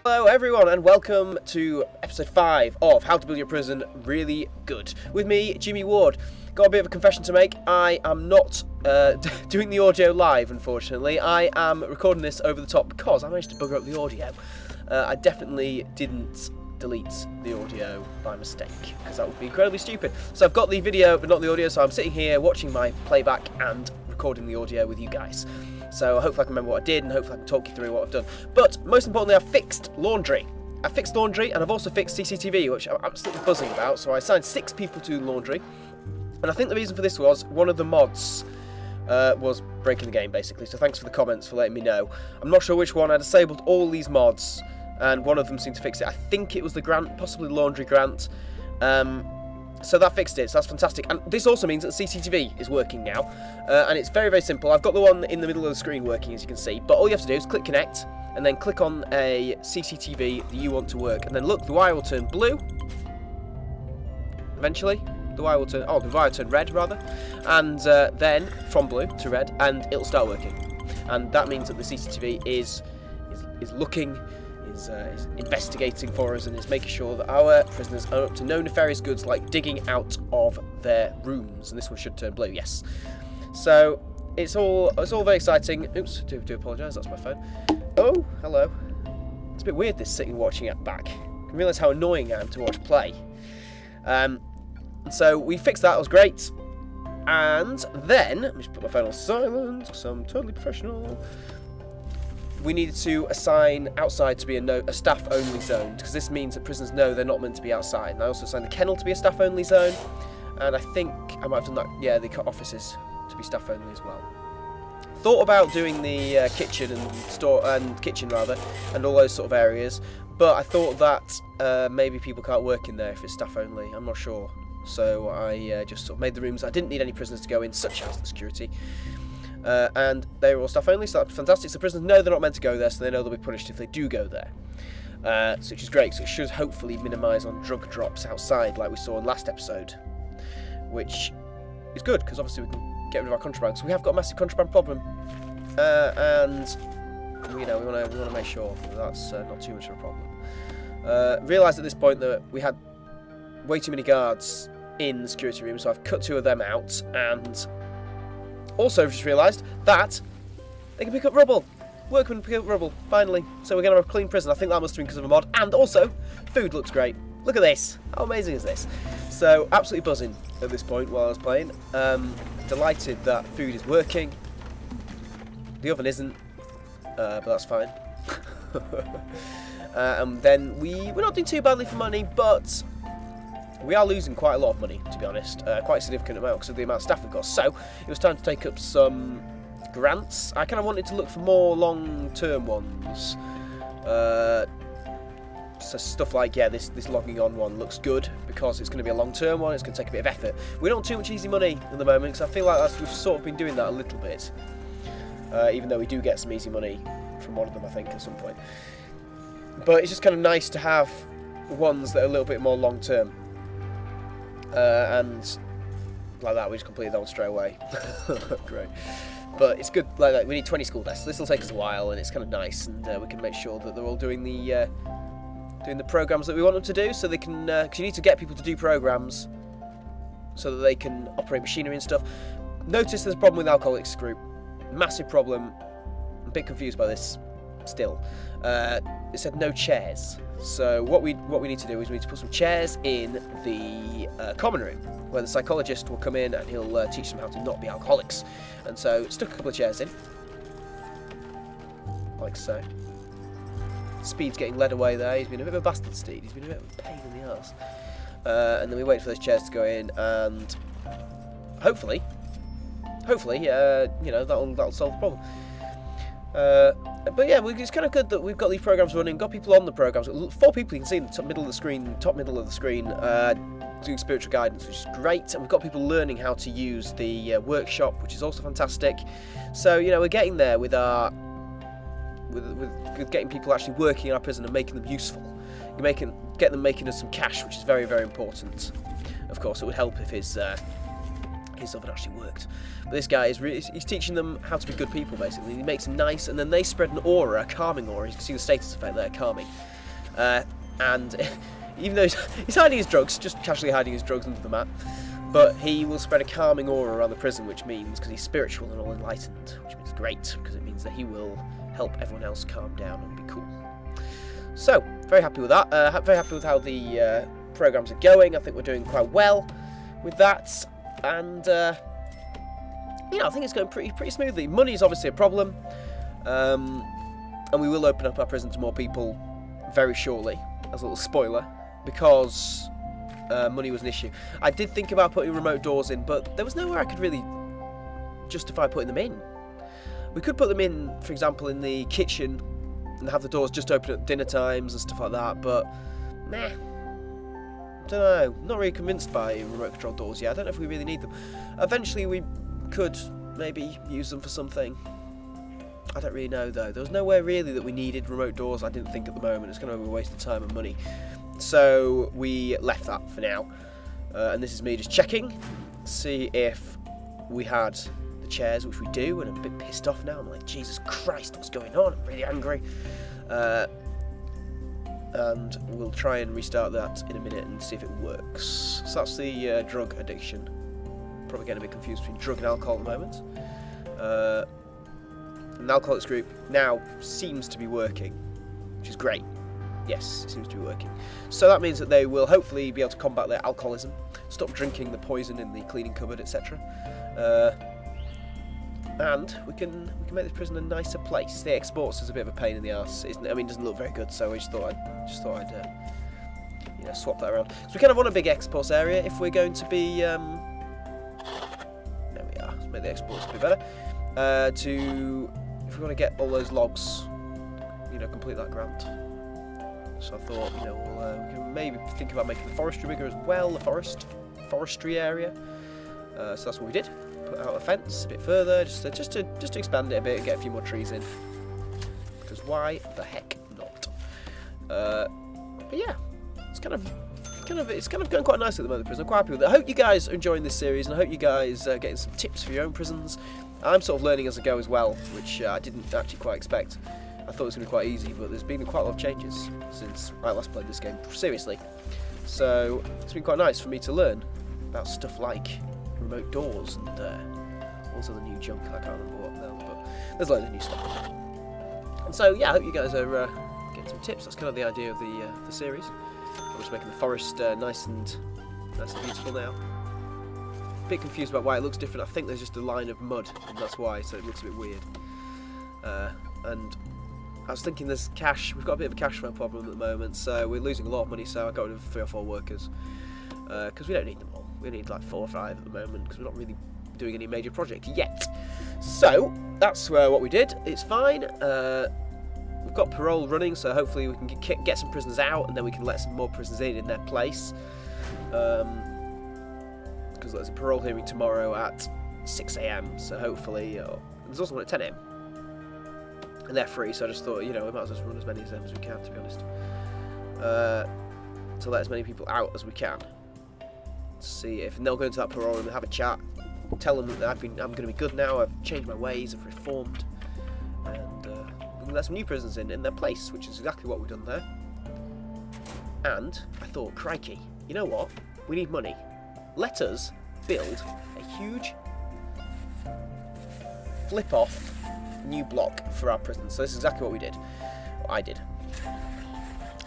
Hello everyone and welcome to episode 5 of How to Build Your Prison Really Good. With me, JimmyWard. Got a bit of a confession to make. I am not doing the audio live, unfortunately. I am recording this over the top because I managed to bugger up the audio. I definitely didn't delete the audio by mistake because that would be incredibly stupid. So I've got the video but not the audio, so I'm sitting here watching my playback and recording the audio with you guys. So hopefully I can remember what I did and hopefully I can talk you through what I've done. But most importantly, I've fixed laundry. I've fixed laundry and I've also fixed CCTV, which I'm absolutely buzzing about. So I assigned 6 people to laundry. And I think the reason for this was one of the mods was breaking the game, basically. So thanks for the comments for letting me know. I'm not sure which one. I disabled all these mods and one of them seemed to fix it. I think it was the grant, possibly the laundry grant. So that fixed it, so that's fantastic. And this also means that the CCTV is working now. And it's very, very simple. I've got the one in the middle of the screen working, as you can see. But all you have to do is click connect, and then click on a CCTV that you want to work. And then look, the wire will turn blue. Eventually. The wire will turn, the wire will turn red, rather. And then, from blue to red, and it'll start working. And that means that the CCTV is looking, is investigating for us and is making sure that our prisoners are up to no nefarious goods like digging out of their rooms. And this one should turn blue, yes. So it's all very exciting. Oops, do apologise. That's my phone. Oh, hello. It's a bit weird this sitting watching it back. I realise how annoying I am to watch play. So we fixed that. It was great. And then let me just put my phone on silent because I'm totally professional. We needed to assign outside to be a staff-only zone, because this means that prisoners know they're not meant to be outside. And I also assigned the kennel to be a staff-only zone, and I think I might have done that, yeah, the offices to be staff-only as well. Thought about doing the kitchen and kitchen rather, and all those sort of areas, but I thought that maybe people can't work in there if it's staff-only. I'm not sure, so I just sort of made the rooms I didn't need any prisoners to go in, such as the security. And they were all staff only, so that's fantastic. So prisoners know they're not meant to go there, so they know they'll be punished if they do go there. Which is great, so it should hopefully minimise on drug drops outside, like we saw in last episode. Which is good, because obviously we can get rid of our contraband. So we have got a massive contraband problem. And, you know, we want to make sure that that's not too much of a problem. Realised at this point that we had way too many guards in the security room, so I've cut 2 of them out, and also just realised that they can pick up rubble. Workmen pick up rubble, finally. So we're going to have a clean prison. I think that must have been because of a mod. And also, food looks great. Look at this. How amazing is this? So, absolutely buzzing at this point while I was playing. Delighted that food is working. The oven isn't, but that's fine. And then we're not doing too badly for money, but we are losing quite a lot of money, to be honest. Quite a significant amount because of the amount of staff we've got. So it was time to take up some grants. I kind of wanted to look for more long-term ones. So stuff like, yeah, this logging on one looks good because it's going to be a long-term one. It's going to take a bit of effort. We don't want too much easy money at the moment because I feel like we've sort of been doing that a little bit. Even though we do get some easy money from one of them, I think, at some point. But it's just kind of nice to have ones that are a little bit more long-term. And like that, we just completed that one straight away. Great. But it's good, like that. We need 20 school desks. This will take us a while, and it's kind of nice, and we can make sure that they're all doing the programs that we want them to do. So they can, because you need to get people to do programs, so that they can operate machinery and stuff. Notice there's a problem with Alcoholics Group. Massive problem. I'm a bit confused by this still. It said no chairs. So what we need to do is we need to put some chairs in the common room, where the psychologist will come in and he'll teach them how to not be alcoholics. And so stuck a couple of chairs in, like so. Speed's getting led away there. He's been a bit of a bastard, Speed. He's been a bit of a pain in the arse. And then we wait for those chairs to go in, and hopefully, you know, that'll solve the problem. But yeah, it's kind of good that we've got these programs running, got people on the programs. 4 people you can see in the top middle of the screen, doing spiritual guidance, which is great. And we've got people learning how to use the workshop, which is also fantastic. So, you know, we're getting there with our with getting people actually working in our prison and making them useful. Get them making us some cash, which is very, very important. Of course, it would help if his his oven actually worked. But this guy is he's teaching them how to be good people, basically. He makes them nice, and then they spread an aura, a calming aura. You can see the status effect there, calming. And even though he's hiding his drugs, just casually hiding his drugs under the mat, but he will spread a calming aura around the prison, which means, because he's spiritual and all enlightened, which means great, because it means that he will help everyone else calm down and be cool. So, very happy with that. Very happy with how the programs are going. I think we're doing quite well with that, and yeah, I think it's going pretty smoothly. Money is obviously a problem, and we will open up our prison to more people very shortly, as a little spoiler, because money was an issue. I did think about putting remote doors in, but there was nowhere I could really justify putting them in. We could put them in, for example, in the kitchen and have the doors just open at dinner times and stuff like that, but nah. Don't know. Not really convinced by remote control doors yet. I don't know if we really need them. Eventually we could maybe use them for something. I don't really know though. There was nowhere really that we needed remote doors, I didn't think at the moment. It's going to be a waste of time and money. So we left that for now. And this is me just checking, see if we had the chairs, which we do, and I'm a bit pissed off now. I'm like, Jesus Christ, what's going on? I'm really angry. And we'll try and restart that in a minute and see if it works. So that's the drug addiction. Probably getting a bit confused between drug and alcohol at the moment. And the alcoholics group now seems to be working, which is great. Yes, it seems to be working. So that means that they will hopefully be able to combat their alcoholism, stop drinking the poison in the cleaning cupboard, etc. And we can make this prison a nicer place. The exports is a bit of a pain in the arse. I mean, it doesn't look very good, so I just thought I'd you know, swap that around. So we kind of want a big exports area if we're going to be. There we are. Let's make the exports a bit better. If we want to get all those logs, you know, complete that grant. So I thought, you know, we can maybe think about making the forestry bigger as well. The forestry area. So that's what we did. Put out a fence a bit further, just to expand it a bit and get a few more trees in. Because why the heck not? But yeah, it's kind of going quite nicely at the moment. The prison, I'm quite happy with it. I hope you guys are enjoying this series, and I hope you guys are getting some tips for your own prisons. I'm sort of learning as I go as well, which I didn't actually quite expect. I thought it was going to be quite easy, but there's been quite a lot of changes since I last played this game seriously. So it's been quite nice for me to learn about stuff like remote doors and also the new junk. I can't remember what now, but there's loads of new stuff. And so yeah, I hope you guys are getting some tips. That's kind of the idea of the series. I'm just making the forest nice and beautiful now. A bit confused about why it looks different. I think there's just a line of mud, and that's why, so it looks a bit weird. And I was thinking there's cash. We've got a bit of a cash flow problem at the moment, so we're losing a lot of money. So I got rid of 3 or 4 workers because we don't need them all. We need like 4 or 5 at the moment because we're not really doing any major projects yet. So that's what we did. It's fine. We've got parole running, so hopefully we can get some prisoners out, and then we can let some more prisoners in their place. Because there's a parole hearing tomorrow at 6 AM, so hopefully there's also one at 10 AM. And they're free, so I just thought, you know, we might as well run as many of them as we can, to be honest. To let as many people out as we can. See if they'll go into that parole room and have a chat. Tell them that I'm going to be good now. I've changed my ways. I've reformed, and we can let some new prisoners in their place, which is exactly what we've done there. And I thought, crikey, you know what? We need money. Let us build a huge flip-off new block for our prison. So this is exactly what we did. What I did.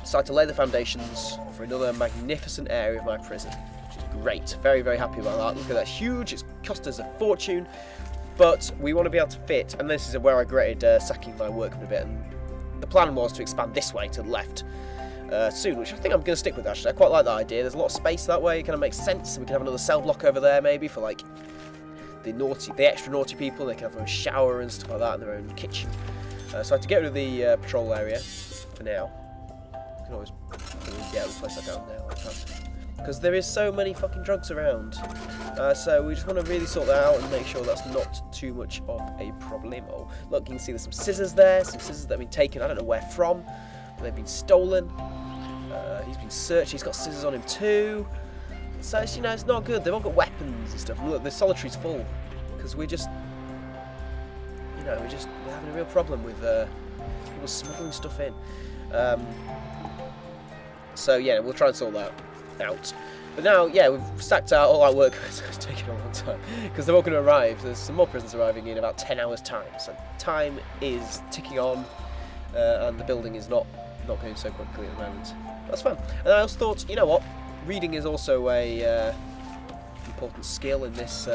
Decided to lay the foundations for another magnificent area of my prison, which is great. Very, very happy about that. Look at that, huge. It's cost us a fortune, but we want to be able to fit. And this is where I regretted sacking my workman a bit. And the plan was to expand this way to the left soon, which I think I'm going to stick with. Actually, I quite like that idea. There's a lot of space that way. It kind of makes sense. We can have another cell block over there, maybe for like the extra naughty people. They can have their own shower and stuff like that, and their own kitchen. So I had to get rid of the patrol area for now. You can always replace that down there like that. Because there is so many fucking drugs around. So we just want to really sort that out and make sure that's not too much of a problemo. Look, you can see there's some scissors there, some scissors that have been taken, I don't know where from, but they've been stolen. He's been searched, he's got scissors on him too. So it's, you know, it's not good. They've all got weapons and stuff. And look, the solitary's full because we're just, you know, we're having a real problem with people smuggling stuff in. So yeah, we'll try and sort that out. But now, yeah, we've stacked out all our work. It's taken a long time because they're all going to arrive. There's some more prisoners arriving in about 10 hours' time. So time is ticking on, and the building is not going so quickly at the moment. That's fun. And I also thought, you know what, reading is also a important skill in this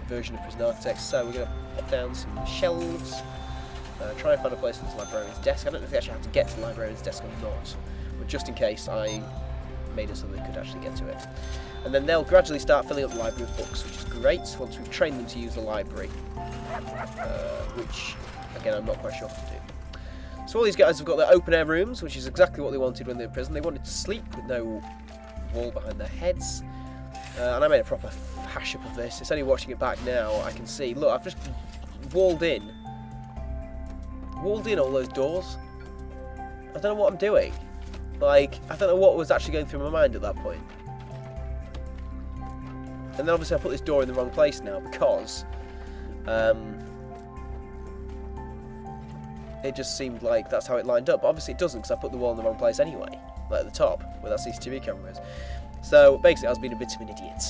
version of Prison Architects. So we're going to pop down some shelves, try and find a place for this librarian's desk. I don't know if they actually have to get to the librarian's desk or not, but just in case, I made it so they could actually get to it. And then they'll gradually start filling up the library with books, which is great once we've trained them to use the library, which, again, I'm not quite sure how to do. So all these guys have got their open-air rooms, which is exactly what they wanted when they were in prison. They wanted to sleep with no wall behind their heads. And I made a proper hash-up of this. It's only watching it back now I can see. Look, I've just walled in all those doors. I don't know what I'm doing. Like, I don't know what was actually going through my mind at that point. And then obviously I put this door in the wrong place now because it just seemed like that's how it lined up. But obviously it doesn't because I put the wall in the wrong place anyway, like at the top where that CCTV camera is. So basically I was being a bit of an idiot.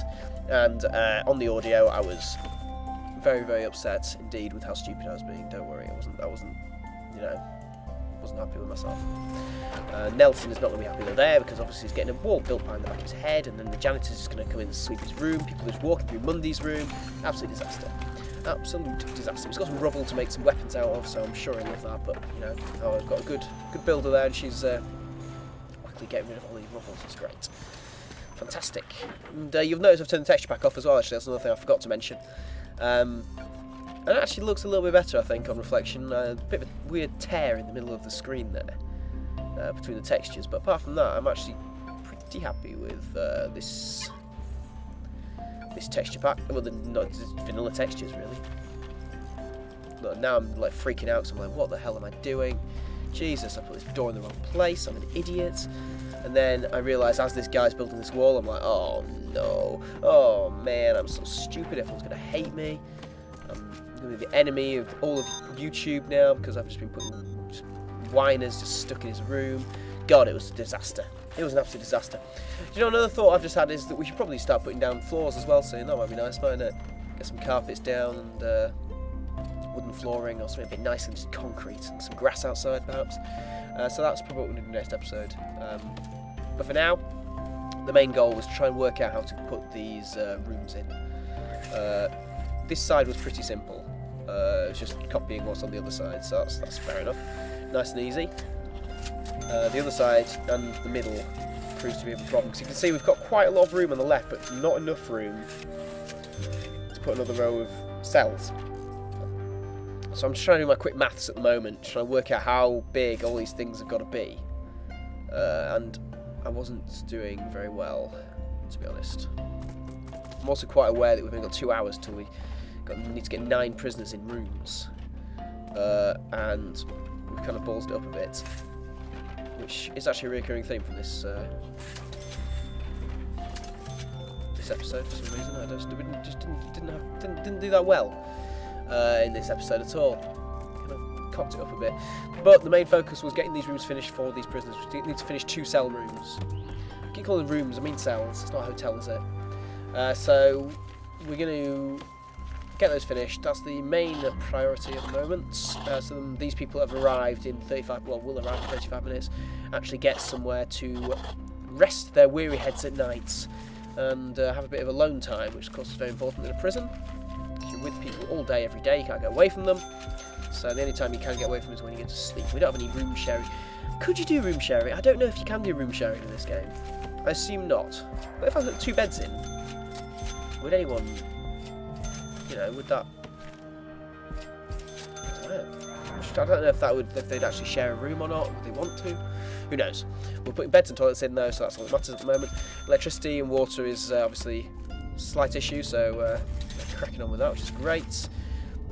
And on the audio I was very, very upset indeed with how stupid I was being. Don't worry, I wasn't, you know, wasn't happy with myself. Nelson is not going to be happy with there because obviously he's getting a wall built behind the back of his head, and then the janitor's just going to come in and sweep his room. People are just walking through Mundy's room. Absolute disaster. Absolute disaster. He's got some rubble to make some weapons out of, so I'm sure he'll love that. But you know, I've got a good builder there, and she's quickly getting rid of all these rubbles. It's great. Fantastic. And you'll notice I've turned the texture pack off as well. Actually, that's another thing I forgot to mention. And it actually looks a little bit better, I think, on reflection. A bit of a weird tear in the middle of the screen there, between the textures. But apart from that, I'm actually pretty happy with this texture pack. Well, not just vanilla textures, really. Look, now I'm like freaking out because I'm like, what the hell am I doing? Jesus, I put this door in the wrong place. I'm an idiot. And then I realise as this guy's building this wall, I'm like, oh no, oh man, I'm so stupid. Everyone's going to hate me. I'm going to be the enemy of all of YouTube now because I've just been putting whiners just stuck in his room. God, it was a disaster. It was an absolute disaster. Do you know, another thought I've just had is that we should probably start putting down floors as well soon. That might be nice, mightn't it? Get some carpets down and wooden flooring or something a bit nicer than just concrete, and some grass outside perhaps. So that's probably what we're going to do next episode. But for now, the main goal was to try and work out how to put these rooms in. This side was pretty simple. It was just copying what's on the other side, so that's fair enough. Nice and easy. The other side and the middle proves to be a problem, because you can see we've got quite a lot of room on the left, but not enough room to put another row of cells. So I'm just trying to do my quick maths at the moment, trying to work out how big all these things have got to be. And I wasn't doing very well, to be honest. I'm also quite aware that we've only got 2 hours till we need to get 9 prisoners in rooms. And we've kind of ballsed it up a bit, which is actually a recurring theme from this this episode for some reason. I just didn't do that well in this episode at all. Kind of cocked it up a bit. But the main focus was getting these rooms finished for these prisoners. We need to finish 2 cell rooms. I keep calling them rooms, I mean cells. It's not a hotel, is it? So we're going to get those finished. That's the main priority at the moment. So these people have arrived in 35, well, will arrive in 35 minutes, actually get somewhere to rest their weary heads at night and have a bit of alone time, which of course is very important in a prison. You're with people all day, every day, you can't get away from them. So the only time you can get away from them is when you go to sleep. We don't have any room sharing. Could you do room sharing? I don't know if you can do room sharing in this game. I assume not. But if I put 2 beds in, would anyone, you know, would that, I don't know if they'd actually share a room or not. Would they want to? Who knows? We're putting beds and toilets in though, so that's all that matters at the moment. Electricity and water is obviously a slight issue, so they're cracking on with that, which is great.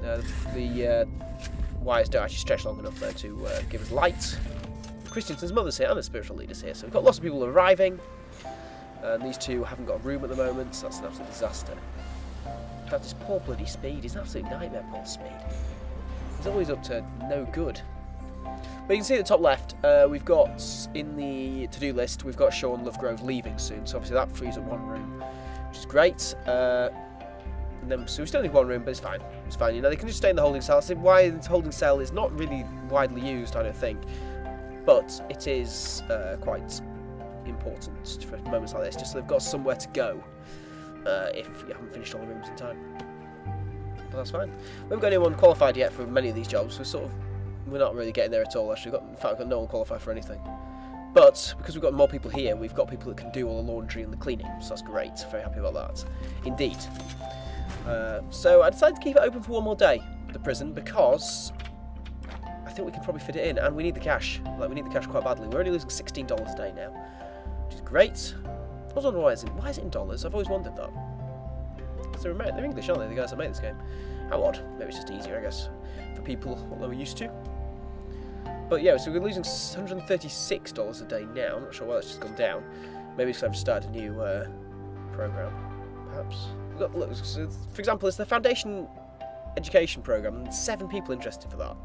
The wires don't actually stretch long enough though to give us light. Christensen's mother's here and the spiritual leader's here, so we've got lots of people arriving. And these two haven't got a room at the moment, so that's an absolute disaster. In fact, his poor bloody speed is an absolute nightmare, Paul Speed. He's always up to no good. But you can see at the top left, we've got, in the to-do list, we've got Sean Lovegrove leaving soon, so obviously that frees up one room, which is great. And then, so we still need one room, but it's fine. It's fine, you know, they can just stay in the holding cell. I think why the holding cell is not really widely used, I don't think, but it is quite important for moments like this, just so they've got somewhere to go if you haven't finished all the rooms in time. But that's fine. We haven't got anyone qualified yet for many of these jobs, so we're not really getting there at all, actually. In fact, we've got no one qualified for anything. But, because we've got more people here, we've got people that can do all the laundry and the cleaning, so that's great. Very happy about that. Indeed. So I decided to keep it open for one more day, the prison, because I think we can probably fit it in, and we need the cash. Like, we need the cash quite badly. We're only losing $16 a day now, which is great. I was wondering why is it in dollars? I've always wondered that. Because they're English, aren't they, the guys that made this game? How odd. Maybe it's just easier, I guess, for people what they were used to. But yeah, so we're losing $136 a day now. I'm not sure why that's just gone down. Maybe it's because I've started a new program, perhaps. Look, so for example, it's the Foundation Education program, and 7 people interested for that.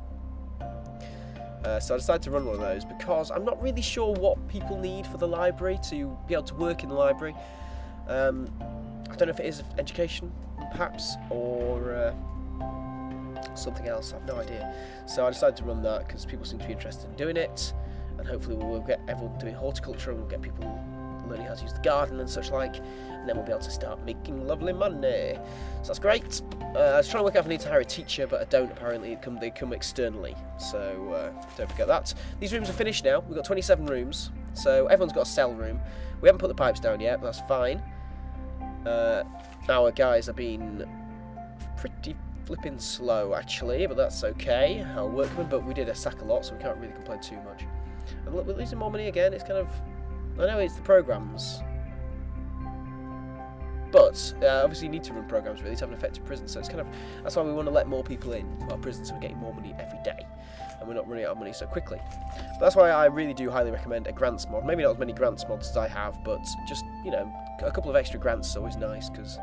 So I decided to run one of those because I'm not really sure what people need for the library to be able to work in the library. I don't know if it is education, perhaps, or something else. I have no idea. So I decided to run that because people seem to be interested in doing it, and hopefully we'll get everyone doing horticulture, and we'll get people learning how to use the garden and such like, and then we'll be able to start making lovely money. So that's great. I was trying to work out if I need to hire a teacher, but I don't apparently. They come externally, so don't forget that. These rooms are finished now. We've got 27 rooms, so everyone's got a cell room. We haven't put the pipes down yet, but that's fine. Our guys have been pretty flipping slow actually, but that's okay. Our workmen, but we did a sack a lot, so we can't really complain too much. And look, we're losing more money again. It's kind of, I know it's the programs, but obviously you need to run programs really to have an effective prison. So it's kind of, that's why we want to let more people in to our prison, so we're getting more money every day, and we're not running out of money so quickly. But that's why I really do highly recommend a grants mod. Maybe not as many grants mods as I have, but just, you know, a couple of extra grants is always nice because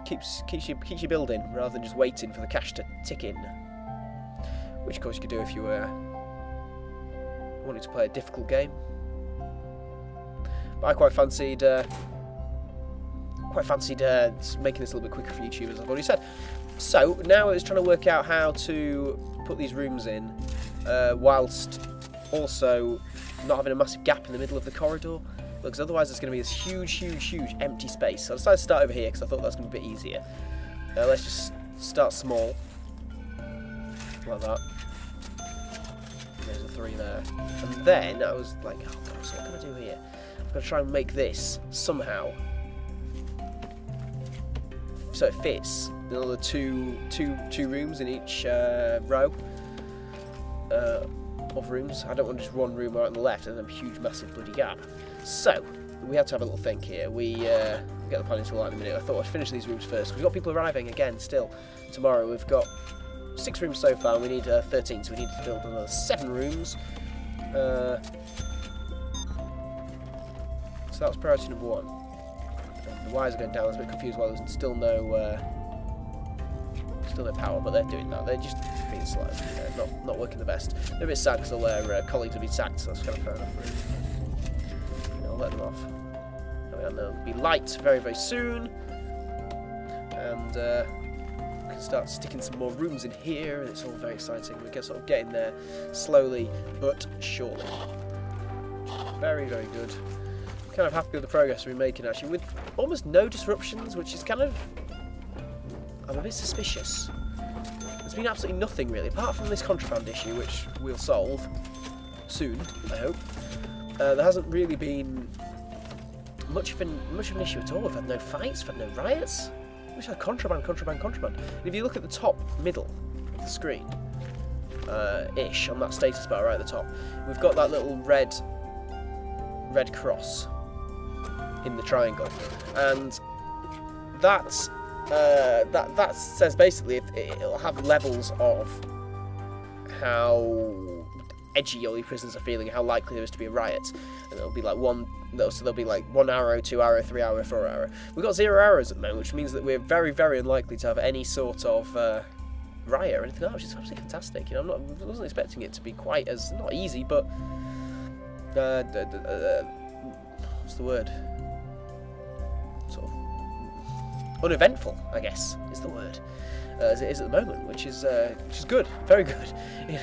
keeps you building rather than just waiting for the cash to tick in, which of course you could do if you were wanting to play a difficult game. But I quite fancied making this a little bit quicker for YouTube, as I've already said. So now it's trying to work out how to put these rooms in whilst also not having a massive gap in the middle of the corridor, because otherwise there's going to be this huge empty space. So I decided to start over here because I thought that was going to be a bit easier. Let's just start small, like that. There's a 3 there. And then I was like, oh god, so what can I do here? I'm going to try and make this somehow so it fits another two rooms in each row of rooms. I don't want just one room right on the left and then a huge massive bloody gap. So we had to have a little think here. We get the plan into light in a minute. I thought I'd finish these rooms first because we've got people arriving again still tomorrow. We've got 6 rooms so far, and we need 13, so we need to build another 7 rooms. So that was priority number 1. And the wires are going down. I was a bit confused why there's still no power, but they're doing that. They're just being slow, you know, not working the best. They're a bit sad because all their colleagues have been sacked, so that's kind of fair enough, really. I'll let them off. And they'll be light very soon, and we can start sticking some more rooms in here, and it's all very exciting. We're sort of getting there slowly but surely. Very good. Kind of happy with the progress we're making actually, with almost no disruptions, which is kind of, I'm a bit suspicious. There's been absolutely nothing really, apart from this contraband issue, which we'll solve soon, I hope. There hasn't really been much of an issue at all. We've had no fights, we've had no riots. We just had contraband. And if you look at the top middle of the screen, ish, on that status bar right at the top, we've got that little red cross in the triangle, and that says basically it'll have levels of how edgy all your prisoners are feeling, how likely there is to be a riot. And it'll be like there'll be like 1 arrow, 2 arrow, 3 arrow, 4 arrow. We've got 0 arrows at the moment, which means that we're very, very unlikely to have any sort of riot or anything like that, which is absolutely fantastic. You know, I wasn't expecting it to be quite as, not easy, but what's the word? Sort of uneventful, I guess, is the word. As it is at the moment, which is good, very good.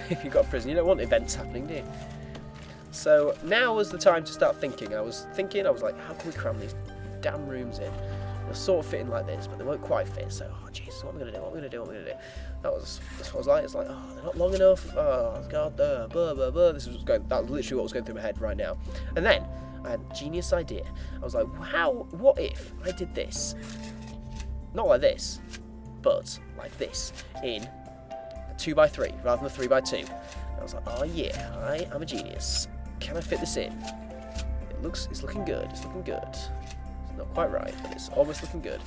If you've got a prison, you don't want events happening, do you? So now was the time to start thinking. I was like, how can we cram these damn rooms in? They'll sort of fit in like this, but they won't quite fit. So, oh jeez, what am I gonna do? What am I gonna do? What am I gonna do? That's what I was like. It's like, oh, they're not long enough. Oh god, blah blah blah. This was going. That was literally what was going through my head right now. And then I had a genius idea. I was like, what if I did this? Not like this, but like this, in a 2x3 rather than a 3x2. And I was like, oh yeah, I am a genius. Can I fit this in? It's looking good. It's looking good. It's not quite right, but it's almost looking good.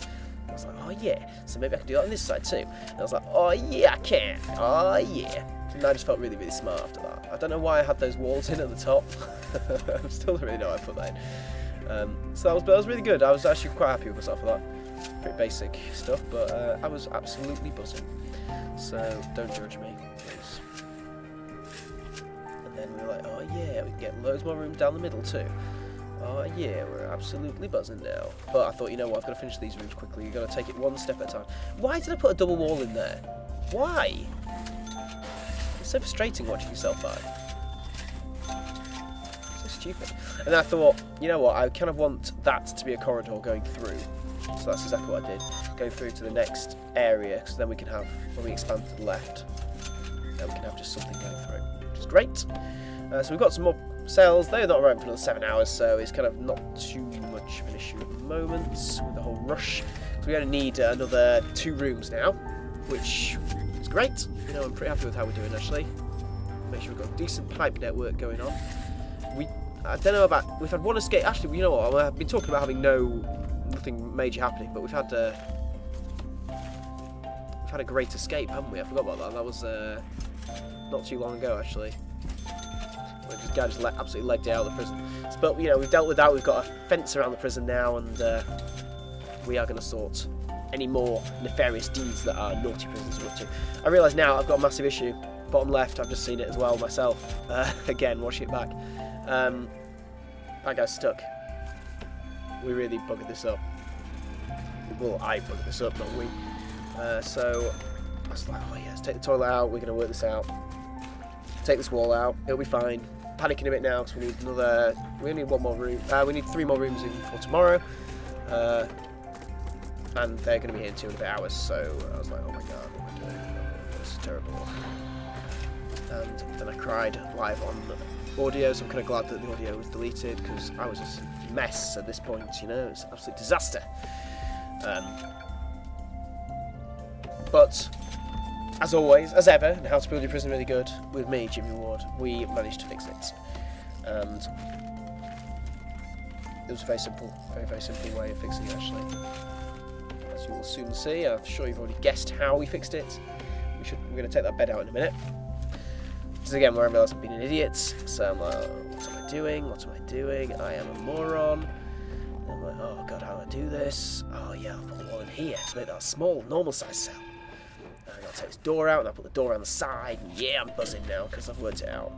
And I was like, oh yeah, so maybe I can do that on this side too. And I was like, oh yeah, I can. Oh yeah. And I just felt really, really smart after that. I don't know why I had those walls in at the top. I still don't really know how I put that in. So that was really good. I was actually quite happy with myself for that. Pretty basic stuff, but I was absolutely buzzing. So don't judge me, please. And then we were like, oh yeah, we can get loads more rooms down the middle too. Oh yeah, we're absolutely buzzing now. But I thought, you know what, I've got to finish these rooms quickly. You've got to take it one step at a time. Why did I put a double wall in there? Why? It's so frustrating watching yourself die. So stupid. And then I thought, you know what, I kind of want that to be a corridor going through. So that's exactly what I did. Go through to the next area, because then we can have, when we expand to the left, then we can have just something going through, which is great. So we've got some more cells. They're not around for another 7 hours, so it's kind of not too much of an issue at the moment with the whole rush. So we only need another 2 rooms now, which is great. You know, I'm pretty happy with how we're doing actually. Make sure we've got a decent pipe network going on. I don't know about, we've had one escape. Actually, you know what? I've been talking about having nothing major happening, but we've had a great escape, haven't we? I forgot about that. That was not too long ago, actually. This guy just absolutely legged it out of the prison. But you know, we've dealt with that. We've got a fence around the prison now, and we are going to sort any more nefarious deeds that our naughty prisoners are up to. I realise now I've got a massive issue. Bottom left, I've just seen it as well myself. Again, watching it back. That guy's stuck. We really buggered this up. Well, I buggered this up, not we. So I was like, oh yeah, let's take the toilet out. We're going to work this out. Take this wall out. It'll be fine. Panicking a bit now because we need another. We only need 1 more room. We need 3 more rooms in for tomorrow. And they're going to be here in 2 and a bit hours. So I was like, oh my god, what am I doing? Oh, this is terrible. And then I cried live on audio, so I'm kind of glad that the audio was deleted because I was just a mess at this point, you know, it's an absolute disaster. But as always, as ever, in How to Build Your Prison Really Good, with me, JimmyWard, we managed to fix it. And it was a very simple way of fixing it actually. As you will soon see, I'm sure you've already guessed how we fixed it. We're going to take that bed out in a minute. This is again where I realise I've been an idiot, so I'm like, what am I doing? What am I doing? I am a moron. And I'm like, oh god, how do I do this? Oh yeah, I'll put the wall in here to make that a small, normal size cell. And I'll take this door out, and I'll put the door on the side, and yeah, I'm buzzing now, because I've worked it out.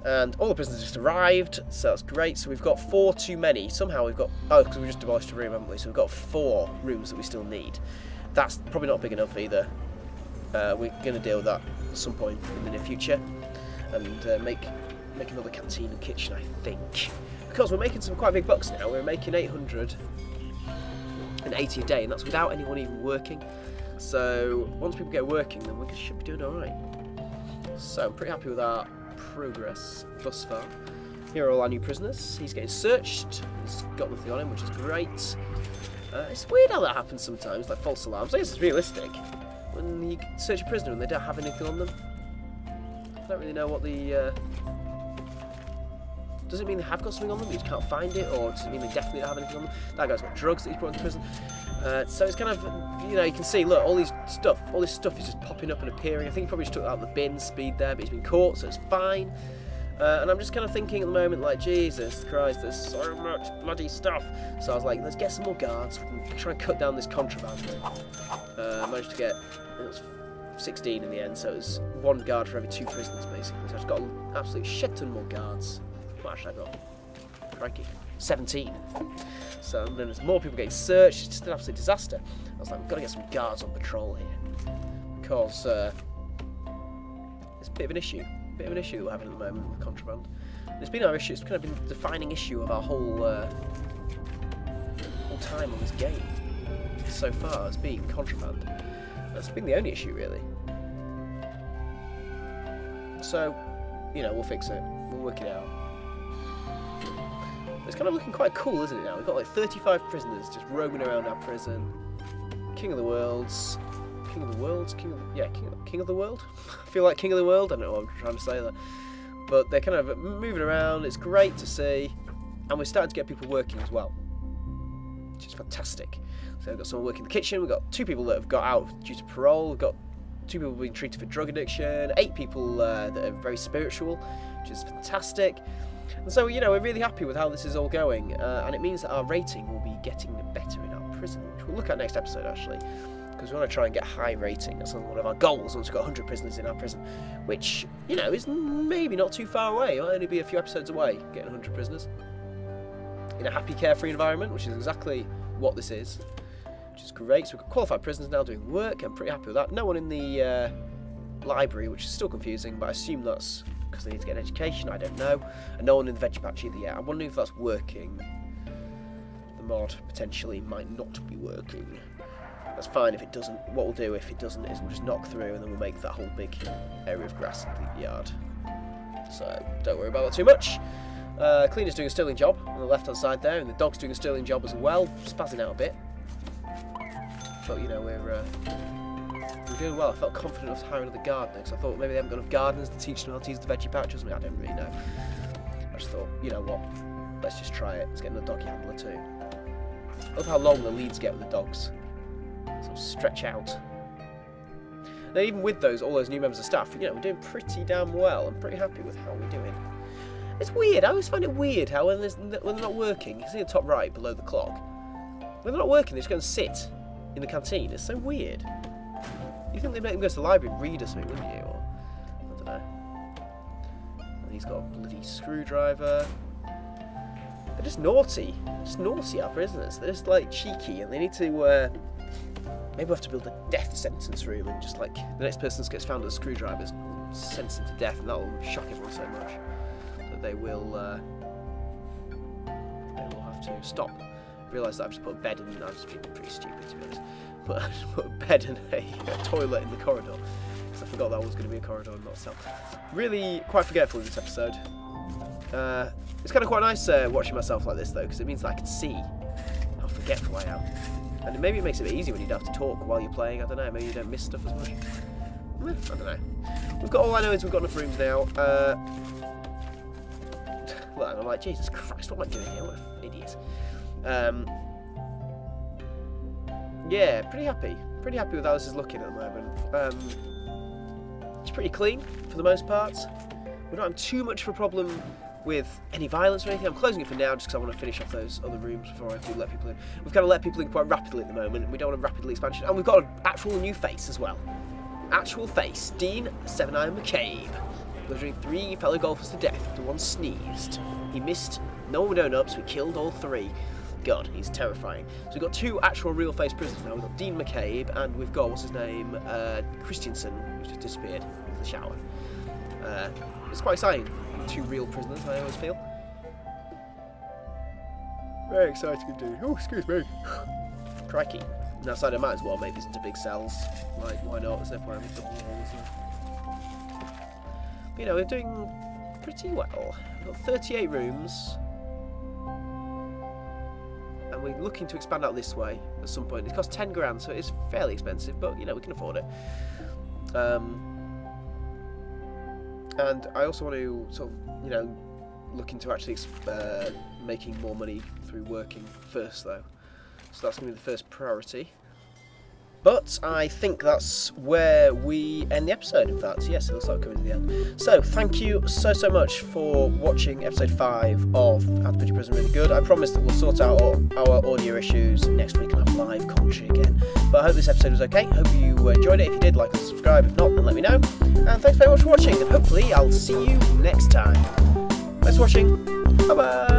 And all the prisoners just arrived, so that's great. So we've got 4 too many. Somehow we've got, oh, because we just demolished a room, haven't we? So we've got 4 rooms that we still need. That's probably not big enough either. We're going to deal with that at some point in the near future, and make another canteen and kitchen, I think, because we're making some quite big bucks now. We're making 880 a day, and that's without anyone even working. So once people get working, then we should be doing all right. So I'm pretty happy with our progress thus far. Here are all our new prisoners. He's getting searched. He's got nothing on him, which is great. It's weird how that happens sometimes, like false alarms. I guess it's realistic. When you search a prisoner and they don't have anything on them. I don't really know what the Does it mean they have got something on them, you just can't find it, or does it mean they definitely don't have anything on them? That guy's got drugs that he's brought into prison. So it's kind of, you know, you can see, look, all this stuff is just popping up and appearing. I think he probably just took out the bin speed there, but he's been caught, so it's fine. And I'm just kind of thinking at the moment, like, Jesus Christ, there's so much bloody stuff. So I was like, let's get some more guards, we can try and cut down this contraband. I managed to get, it was 16 in the end, so it was 1 guard for every 2 prisoners, basically. So I just got an absolute shit ton more guards. What actually I got? Crikey. 17. So then there's more people getting searched, it's just an absolute disaster. I was like, we've got to get some guards on patrol here. Because it's a bit of an issue. Bit of an issue that we're having at the moment with contraband. And it's been our issue, it's kind of been the defining issue of our whole time on this game. So far, it's been contraband. That's been the only issue, really. So, you know, we'll fix it. We'll work it out. It's kind of looking quite cool, isn't it, now? We've got like 35 prisoners just roaming around our prison. King of the Worlds. King of the Worlds? King of the World? I feel like King of the World. I don't know what I'm trying to say there. But they're kind of moving around. It's great to see. And we're starting to get people working as well, which is fantastic. So we've got someone working in the kitchen. We've got 2 people that have got out due to parole. We've got 2 people being treated for drug addiction. 8 people that are very spiritual, which is fantastic. And so, you know, we're really happy with how this is all going, and it means that our rating will be getting better in our prison, which we'll look at next episode, actually, because we want to try and get high rating. That's one of our goals once we've got 100 prisoners in our prison, which, you know, is maybe not too far away. It might only be a few episodes away, getting 100 prisoners in a happy, carefree environment, which is exactly what this is, which is great. So we've got qualified prisoners now doing work. I'm pretty happy with that. No one in the library, which is still confusing, but I assume that's because they need to get an education, I don't know. And no one in the veggie patch either yet. I'm wondering if that's working. The mod potentially might not be working. That's fine if it doesn't. What we'll do if it doesn't is we'll just knock through and then we'll make that whole big area of grass in the yard. So don't worry about that too much. Cleaner's doing a sterling job on the left hand side there, and the dog's doing a sterling job as well, spazzing out a bit. But you know, we're doing well. I felt confident enough to hire another gardener because I thought maybe they haven't got enough gardeners to teach them how to use the veggie pouch or something. I don't really know. I just thought, you know what, let's just try it. Let's get another doggy handler too. I love how long the leads get with the dogs. Sort of stretch out. Now, even with all those new members of staff, you know, we're doing pretty damn well. I'm pretty happy with how we're doing. It's weird. I always find it weird how when they're not working, you can see the top right below the clock. When they're not working, they just go and sit in the canteen. It's so weird. You think they'd make them go to the library and read or something, wouldn't you? Or, I don't know. And he's got a bloody screwdriver. They're just naughty. Just naughty, our prisoners. They're just like cheeky, and they need to. Maybe we'll have to build a death sentence room, and just like the next person gets found with a screwdriver is sentenced to death, and that will shock everyone so much that they will have to stop. Realise that I've just put a bed in, and I've just been pretty stupid to be honest. But I just put a bed and a toilet in the corridor because I forgot that was going to be a corridor and not a cell. Really quite forgetful in this episode. It's kind of quite nice watching myself like this though, because it means that I can see how forgetful I am. And maybe it makes it a bit easier when you don't have to talk while you're playing. I don't know, maybe you don't miss stuff as much. I don't know. We've got, all I know is we've got enough rooms now. Well, I'm like, Jesus Christ, what am I doing here? What an idiot. Yeah, pretty happy. Pretty happy with how this is looking at the moment. It's pretty clean for the most part. We don't have too much of a problem with any violence or anything. I'm closing it for now just because I want to finish off those other rooms before I do let people in. We've kind of let people in quite rapidly at the moment, and we don't want a rapidly expansion. And we've got an actual new face as well. Actual face. Dean Seven-Eye McCabe. Bludgeoning 3 fellow golfers to death after one sneezed. He missed no one down up, so we killed all 3. God, he's terrifying. So we've got 2 actual real face prisoners now. We've got Dean McCabe, and we've got, what's his name, Christensen, who's just disappeared into the shower. It's quite exciting. 2 real prisoners, I always feel. Very exciting indeed. Oh, excuse me. Crikey. Now, so I might as well make these into big cells. Like, why not? There's no point having double walls. But, you know, we're doing pretty well. We've got 38 rooms. And we're looking to expand out this way at some point. It costs 10 grand, so it is fairly expensive, but, you know, we can afford it. And I also want to sort of, you know, looking to actually making more money through working first, though. So that's going to be the first priority. But I think that's where we end the episode, in fact. Yes, it looks like we're coming to the end. So, thank you so much for watching episode 5 of How to Build Your Prison Really Good. I promise that we'll sort out our audio issues next week and have live commentary again. But I hope this episode was okay. Hope you enjoyed it. If you did, like and subscribe. If not, then let me know. And thanks very much for watching, and hopefully I'll see you next time. Thanks for watching. Bye-bye.